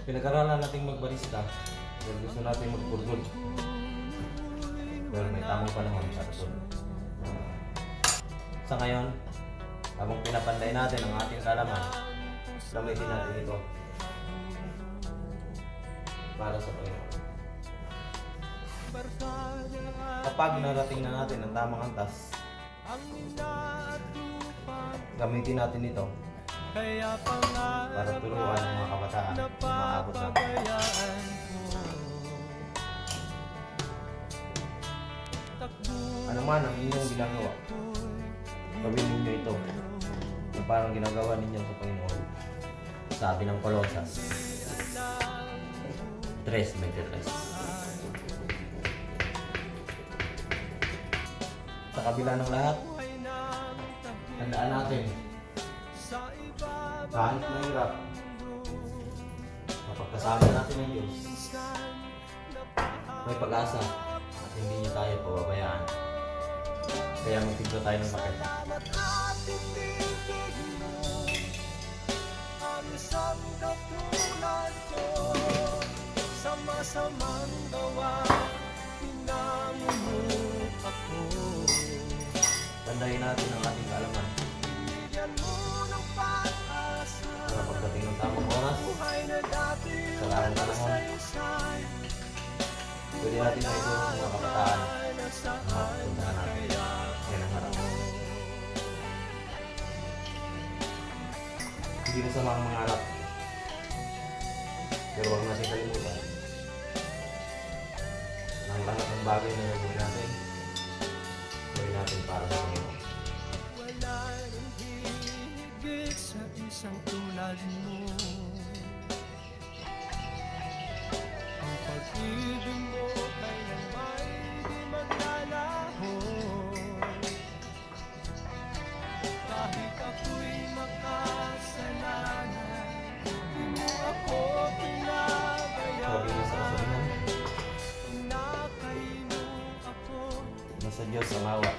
Pinag-aralan natin magbarista. Pero gusto natin magburgol. Pero may tamang panahon sa kasunod. Sa ngayon, habang pinapanday natin ang ating kalaman, gamitin natin ito para sa Panginoon. Kapag narating na natin ang tamang antas, gamitin natin ito para turuan ang mga kabataan na maabot natin. Ano man ang inyong ginagawa, gawin ninyo ito na parang ginagawa ninyo sa Panginoon. Sabi ng Colosas 3:23. Sa kabila ng lahat, tandaan natin, kahit mahirap, kapag kasama natin ang Diyos, may pag-asa at hindi niya tayo pababayaan. Kaya magtiglo tayo ng makita. Sa masamang gawa, pinamumuk ako. Tandayin natin ang ating kaalaman. Para pagdating ng tamang oras, sa larang panahon, pwede natin na ito sa mga kabataan na mapuntahan natin. Yan ang harap. Hindi na sa mga mangarap. Pero huwag natin kalimutan ang lahat ng bagay na gagawin natin, gawin natin para sa Panginoon. Wala nang higit sa isang tulad mo. Ang pag-ibig mo kailanman di maglalaho. Kahit ako'y makasalanan, di mo ako pinabayaan. Nasa Diyos ang awa.